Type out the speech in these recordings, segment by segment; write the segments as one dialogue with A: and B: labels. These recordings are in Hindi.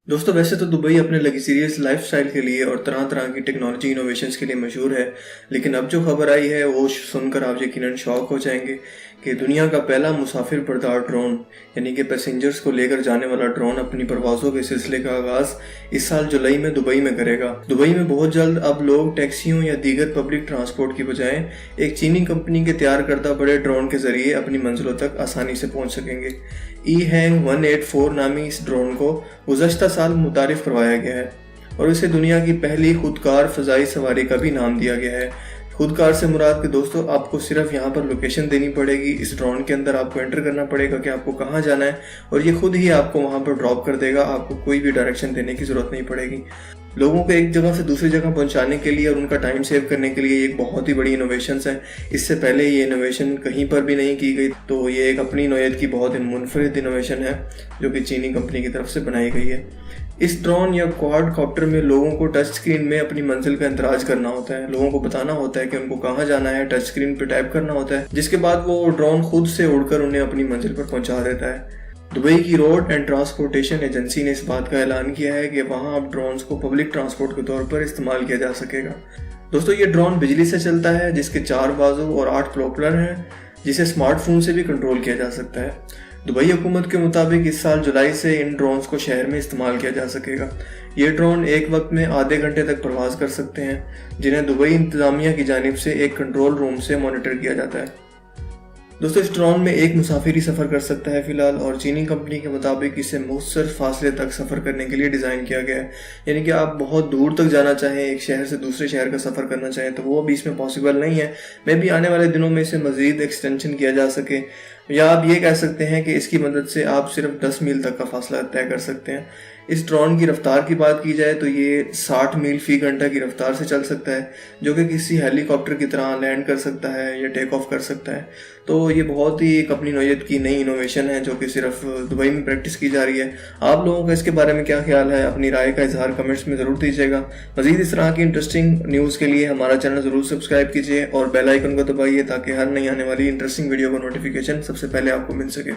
A: दोस्तों वैसे तो दुबई अपने लग्जरियस लाइफस्टाइल के लिए और तरह तरह की टेक्नोलॉजी इनोवेशंस के लिए मशहूर है। लेकिन अब जो खबर आई है वो सुनकर आप यकीनन शॉक हो जाएंगे कि दुनिया का पहला मुसाफिर बरदार ड्रोन यानी कि पैसेंजर्स को लेकर जाने वाला ड्रोन अपनी परवाज़ों के सिलसिले का आगाज़ इस साल जुलाई में दुबई में करेगा। दुबई में बहुत जल्द अब लोग टैक्सियों या दीगर पब्लिक ट्रांसपोर्ट की बजाय एक चीनी कंपनी के तैयार करदा बड़े ड्रोन के जरिए अपनी मंजिलों तक आसानी से पहुंच सकेंगे। ई-हैंग 184 नामी इस ड्रोन को गुज़श्ता साल मुतारिफ करवाया गया है और इसे दुनिया की पहली खुदकार फ़ज़ाई सवारी का भी नाम दिया गया है। खुदकार से मुराद के दोस्तों आपको सिर्फ यहाँ पर लोकेशन देनी पड़ेगी, इस ड्रोन के अंदर आपको एंटर करना पड़ेगा कि आपको कहाँ जाना है और ये खुद ही आपको वहाँ पर ड्रॉप कर देगा। आपको कोई भी डायरेक्शन देने की ज़रूरत नहीं पड़ेगी। लोगों को एक जगह से दूसरी जगह पहुंचाने के लिए और उनका टाइम सेव करने के लिए एक बहुत ही बड़ी इनोवेशन है। इससे पहले ये इनोवेशन कहीं पर भी नहीं की गई, तो ये एक अपनी नौयत की बहुत मुनफरिद इनोवेशन है जो कि चीनी कंपनी की तरफ से बनाई गई है। इस ड्रोन या क्वाड कॉप्टर में लोगों को टच स्क्रीन में अपनी मंजिल का इंतराज करना होता है। लोगों को बताना होता है कि उनको कहाँ जाना है, टच स्क्रीन पर टाइप करना होता है, जिसके बाद वो ड्रोन खुद से उड़कर उन्हें अपनी मंजिल पर पहुंचा देता है। दुबई की रोड एंड ट्रांसपोर्टेशन एजेंसी ने इस बात का ऐलान किया है कि वहां अब ड्रोन्स को पब्लिक ट्रांसपोर्ट के तौर पर इस्तेमाल किया जा सकेगा। दोस्तों ये ड्रोन बिजली से चलता है जिसके 4 बाजू और 8 प्रोपेलर हैं, जिसे स्मार्टफोन से भी कंट्रोल किया जा सकता है। दुबई हुकूमत के मुताबिक इस साल जुलाई से इन ड्रोन्स को शहर में इस्तेमाल किया जा सकेगा। ये ड्रोन एक वक्त में आधे घंटे तक प्रवास कर सकते हैं, जिन्हें दुबई इंतजामिया की जानिब से एक कंट्रोल रूम से मॉनिटर किया जाता है। दोस्तों इस ड्रोन में एक मुसाफिर ही सफ़र कर सकता है फिलहाल, और चीनी कंपनी के मुताबिक इसे मुख्तसर फासले तक सफ़र करने के लिए डिज़ाइन किया गया है। यानी कि आप बहुत दूर तक जाना चाहें, एक शहर से दूसरे शहर का सफ़र करना चाहें तो वो अभी इसमें पॉसिबल नहीं है। मे भी आने वाले दिनों में इसे मज़ीद एक्सटेंशन किया जा सके, या आप ये कह सकते हैं कि इसकी मदद से आप सिर्फ 10 मील तक का फासला तय कर सकते हैं। इस ड्रोन की रफ्तार की बात की जाए तो ये 60 मील फी घंटा की रफ्तार से चल सकता है, जो कि किसी हेलीकॉप्टर की तरह लैंड कर सकता है या टेक ऑफ कर सकता है। तो ये बहुत ही एक अपनी नौयत की नई इनोवेशन है जो कि सिर्फ दुबई में प्रैक्टिस की जा रही है। आप लोगों का इसके बारे में क्या ख्याल है? अपनी राय का इजहार कमेंट्स में ज़रूर दीजिएगा। मज़ीद इस तरह की इंटरेस्टिंग न्यूज़ के लिए हमारा चैनल ज़रूर सब्सक्राइब कीजिए और बेल आइकन को दबाइए ताकि हर नई आने वाली इंटरेस्टिंग वीडियो का नोटिफिकेशन सबसे पहले आपको मिल सके।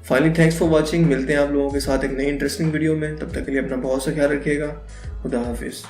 A: Finally thanks for watching. मिलते हैं आप लोगों के साथ एक नई इंटरेस्टिंग वीडियो में। तब तक के लिए अपना बहुत सा ख्याल रखिएगा। खुदा हाफिज़।